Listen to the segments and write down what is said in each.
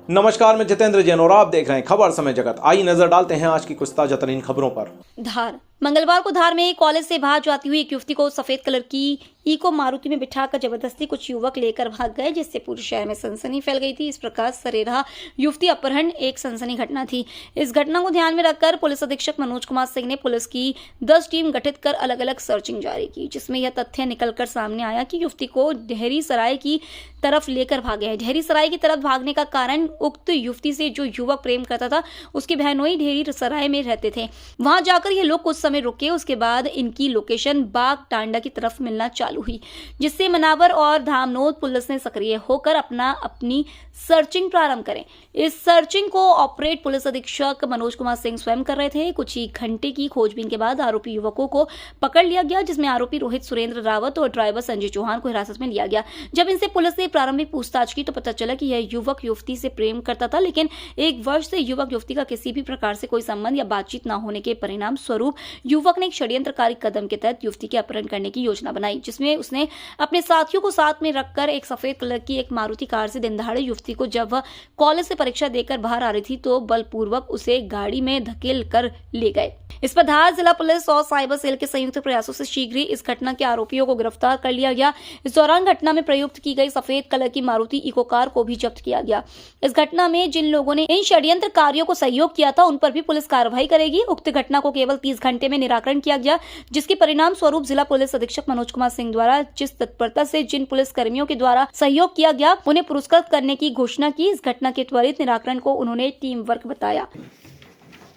नमस्कार, मैं जितेंद्र जैन और आप देख रहे हैं खबर समय जगत। आइए नजर डालते हैं आज की कुछ ताजा तरीन खबरों पर। धार मंगलवार को धार में कॉलेज से बाहर जाती हुई एक युवती को सफेद कलर की इको मारुति में बिठाकर जबरदस्ती कुछ युवक लेकर भाग गए, जिससे पूरे शहर में सनसनी फैल गई थी। इस प्रकार सरेराह युवती अपहरण एक सनसनी घटना थी। इस घटना को ध्यान में रखकर पुलिस अधीक्षक मनोज कुमार सिंह ने पुलिस की 10 टीम गठित कर अलग अलग सर्चिंग जारी की, जिसमें यह तथ्य निकलकर सामने आया कि युवती को डेहरी सराय की तरफ लेकर भागे हैं। डेहरी सराय की तरफ भागने का कारण उक्त युवती से जो युवक प्रेम करता था उसकी बहनोई डेहरी सराय में रहते थे। वहां जाकर ये लोग कुछ समय रुके, उसके बाद इनकी लोकेशन बाग टांडा की तरफ मिलना चालू हुई, जिससे मनावर और धामनोद पुलिस ने सक्रिय होकर अपनी सर्चिंग प्रारंभ करें। इस सर्चिंग को ऑपरेट पुलिस अधीक्षक मनोज कुमार सिंह स्वयं कर रहे थे। कुछ ही घंटे की खोजबीन के बाद आरोपी युवकों को पकड़ लिया गया, जिसमें आरोपी रोहित सुरेंद्र रावत और ड्राइवर संजय चौहान को हिरासत में लिया गया। जब इनसे पुलिस ने प्रारंभिक पूछताछ की तो पता चला कि यह युवक युवती से प्रेम करता था, लेकिन 1 वर्ष से युवक युवती का किसी भी प्रकार से कोई संबंध या बातचीत न होने के परिणाम स्वरूप युवक ने एक षड्यंत्रकारी कदम के तहत युवती के अपहरण करने की योजना बनाई, जिसमें उसने अपने साथियों को साथ में रखकर एक सफेद कलर की एक मारुति कार से दिन दहाड़े युवती को, जब वह कॉलेज से परीक्षा देकर बाहर आ रही थी, तो बलपूर्वक उसे गाड़ी में धकेल कर ले गए। इस पर धार जिला पुलिस और साइबर सेल के संयुक्त प्रयासों से शीघ्र ही इस घटना के आरोपियों को गिरफ्तार कर लिया गया। इस दौरान घटना में प्रयुक्त की गई सफेद कलर की मारुति इको कार को भी जब्त किया गया। इस घटना में जिन लोगों ने इन षड्यंत्रकारियों को सहयोग किया था उन पर भी पुलिस कार्रवाई करेगी। उक्त घटना को केवल 30 घंटे में निराकरण किया गया, जिसके परिणाम स्वरूप जिला पुलिस अधीक्षक मनोज कुमार सिंह द्वारा जिस तत्परता से जिन पुलिस कर्मियों के द्वारा सहयोग किया गया उन्हें पुरस्कृत करने की घोषणा की। इस घटना के त्वरित निराकरण को उन्होंने टीम वर्क बताया।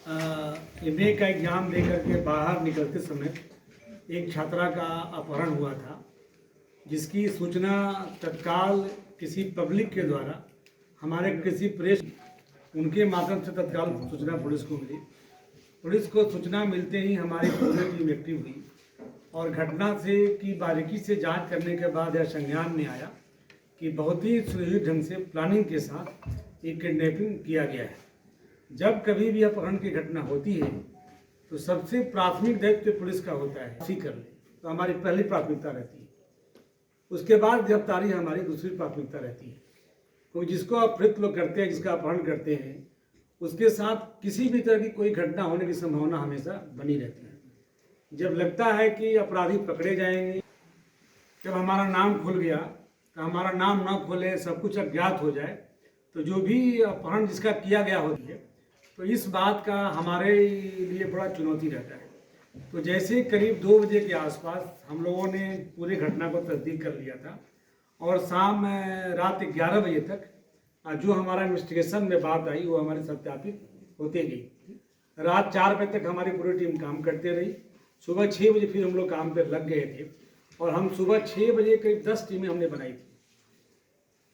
एमए का एग्जाम देकर के बाहर निकलते समय एक छात्रा का अपहरण हुआ था, जिसकी सूचना तत्काल किसी पब्लिक के द्वारा हमारे किसी प्रेस उनके माध्यम से तत्काल सूचना पुलिस को मिली। पुलिस को सूचना मिलते ही हमारी पूरी टीम एक्टिव हुई और घटना से की बारीकी से जांच करने के बाद यह संज्ञान में आया कि बहुत ही सुनियोजित ढंग से प्लानिंग के साथ एक किडनैपिंग किया गया है। जब कभी भी अपहरण की घटना होती है तो सबसे प्राथमिक दायित्व पुलिस का होता है कर ले, तो हमारी पहली प्राथमिकता रहती है। उसके बाद गिरफ्तारी हमारी दूसरी प्राथमिकता रहती है, क्योंकि जिसको अपहृत लोग करते हैं, जिसका अपहरण करते हैं, उसके साथ किसी भी तरह की कोई घटना होने की संभावना हमेशा बनी रहती है। जब लगता है कि अपराधी पकड़े जाएंगे, जब हमारा नाम खुल गया, तो हमारा नाम ना खुले, सब कुछ अज्ञात हो जाए, तो जो भी अपहरण जिसका किया गया होती है, तो इस बात का हमारे लिए बड़ा चुनौती रहता है। तो जैसे करीब 2 बजे के आसपास हम लोगों ने पूरी घटना को तस्दीक कर लिया था और रात 11 बजे तक जो हमारा इन्वेस्टिगेशन में बात आई वो हमारी सत्यापित होते गई। रात 4 बजे तक हमारी पूरी टीम काम करते रही। सुबह 6 बजे फिर हम लोग काम पर लग गए थे और हम सुबह 6 बजे करीब 10 टीमें हमने बनाई थी,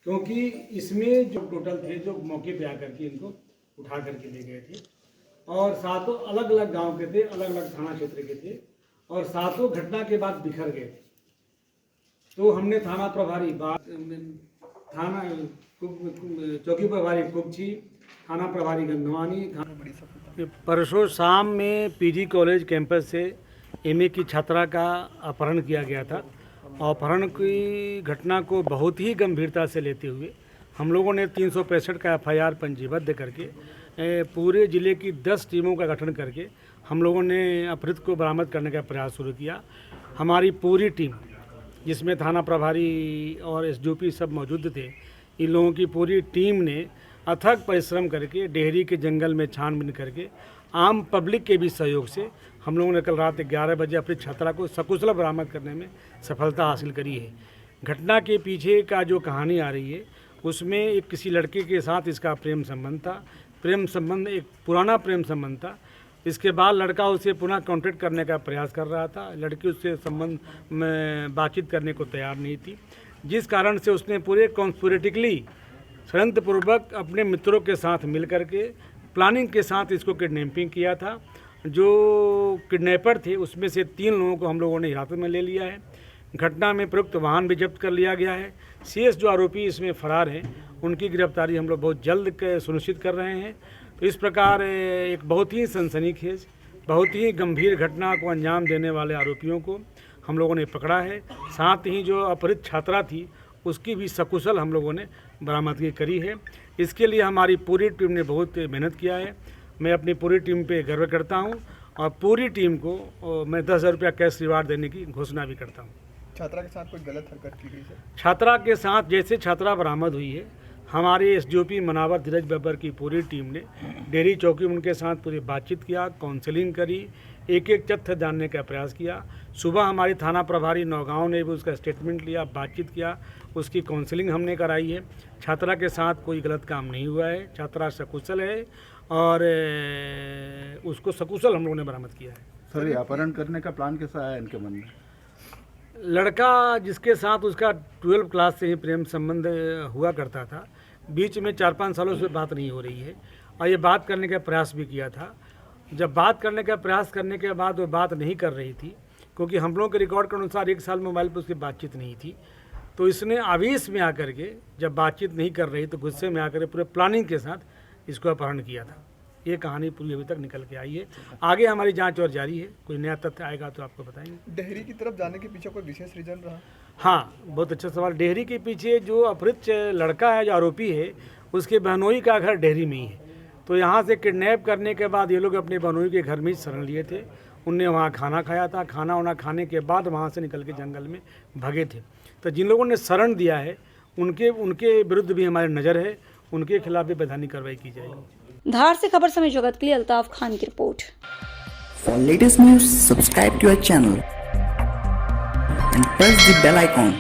क्योंकि इसमें जो टोटल थे जो मौके पे आकर के इनको उठा करके ले गए थे और सातों अलग अलग गांव के थे, अलग अलग थाना क्षेत्र के थे और सातों घटना के बाद बिखर गए थे। तो हमने थाना प्रभारी थाना चौकी प्रभारी कुपची, थाना प्रभारी गंधवानी, परसों शाम में पीजी कॉलेज कैंपस से एमए की छात्रा का अपहरण किया गया था। अपहरण की घटना को बहुत ही गंभीरता से लेते हुए हम लोगों ने 365 का एफआईआर पंजीबद्ध करके पूरे ज़िले की 10 टीमों का गठन करके हम लोगों ने अपहृत को बरामद करने का प्रयास शुरू किया। हमारी पूरी टीम, जिसमें थाना प्रभारी और एसडीओपी सब मौजूद थे, इन लोगों की पूरी टीम ने अथक परिश्रम करके डेहरी के जंगल में छानबीन करके आम पब्लिक के भी सहयोग से हम लोगों ने कल रात 11 बजे अपनी छात्रा को सकुशल बरामद करने में सफलता हासिल करी है। घटना के पीछे का जो कहानी आ रही है उसमें एक किसी लड़के के साथ इसका प्रेम संबंध था। प्रेम संबंध एक पुराना प्रेम संबंध था। इसके बाद लड़का उसे पुनः कॉन्टैक्ट करने का प्रयास कर रहा था। लड़की उससे संबंध में बातचीत करने को तैयार नहीं थी, जिस कारण से उसने पूरे कॉन्स्पिरेटिकली षड्यंत्रपूर्वक अपने मित्रों के साथ मिल करके प्लानिंग के साथ इसको किडनैपिंग किया था। जो किडनैपर थे उसमें से 3 लोगों को हम लोगों ने हिरासत में ले लिया है। घटना में प्रयुक्त वाहन भी जब्त कर लिया गया है। शेष जो आरोपी इसमें फरार हैं उनकी गिरफ्तारी हम लोग बहुत जल्द सुनिश्चित कर रहे हैं। तो इस प्रकार एक बहुत ही सनसनीखेज, बहुत ही गंभीर घटना को अंजाम देने वाले आरोपियों को हम लोगों ने पकड़ा है। साथ ही जो अपहृत छात्रा थी उसकी भी सकुशल हम लोगों ने बरामदगी करी है। इसके लिए हमारी पूरी टीम ने बहुत मेहनत किया है। मैं अपनी पूरी टीम पे गर्व करता हूँ और पूरी टीम को मैं 10,000 रुपया कैश रिवार्ड देने की घोषणा भी करता हूँ। छात्रा के साथ कोई गलत हरकत की गई सर? छात्रा के साथ जैसे छात्रा बरामद हुई है, हमारे एसडीओपी मनावर धीरज बब्बर की पूरी टीम ने डेहरी चौकी में उनके साथ पूरी बातचीत किया, काउंसलिंग करी, एक एक तथ्य जानने का प्रयास किया। सुबह हमारी थाना प्रभारी नौगांव ने भी उसका स्टेटमेंट लिया, बातचीत किया, उसकी काउंसलिंग हमने कराई है। छात्रा के साथ कोई गलत काम नहीं हुआ है, छात्रा सकुशल है और उसको सकुशल हम लोगों ने बरामद किया है। सर, ये अपहरण करने का प्लान कैसा आया इनके मन में? लड़का जिसके साथ उसका 12 क्लास से ही प्रेम संबंध हुआ करता था, बीच में 4-5 सालों से बात नहीं हो रही है और ये बात करने का प्रयास भी किया था। जब बात करने का प्रयास करने के बाद वो बात नहीं कर रही थी, क्योंकि हम लोगों के रिकॉर्ड के अनुसार 1 साल मोबाइल पर उसकी बातचीत नहीं थी, तो इसने आवेश में आकर के जब बातचीत नहीं कर रही तो गुस्से में आकर पूरे प्लानिंग के साथ इसको अपहरण किया था। ये कहानी पूरी अभी तक निकल के आई है। आगे हमारी जांच और जारी है, कोई नया तथ्य आएगा तो आपको बताएंगे। डेहरी की तरफ जाने के पीछे कोई विशेष रीजन रहा? हाँ, बहुत अच्छा सवाल। डेहरी के पीछे जो अपहृत लड़का है, जो आरोपी है, उसके बहनोई का घर डेहरी में ही है। तो यहाँ से किडनैप करने के बाद ये लोग अपने बहनोई के घर में ही शरण लिए थे। उनने वहाँ खाना खाया था, खाना वाना खाने के बाद वहाँ से निकल के जंगल में भागे थे। तो जिन लोगों ने शरण दिया है उनके विरुद्ध भी हमारी नज़र है, उनके खिलाफ भी वैधानिक कार्रवाई की जाएगी। धार से खबर समय जगत के लिए अल्ताफ खान की report. For latest news, subscribe to our channel and press the bell icon.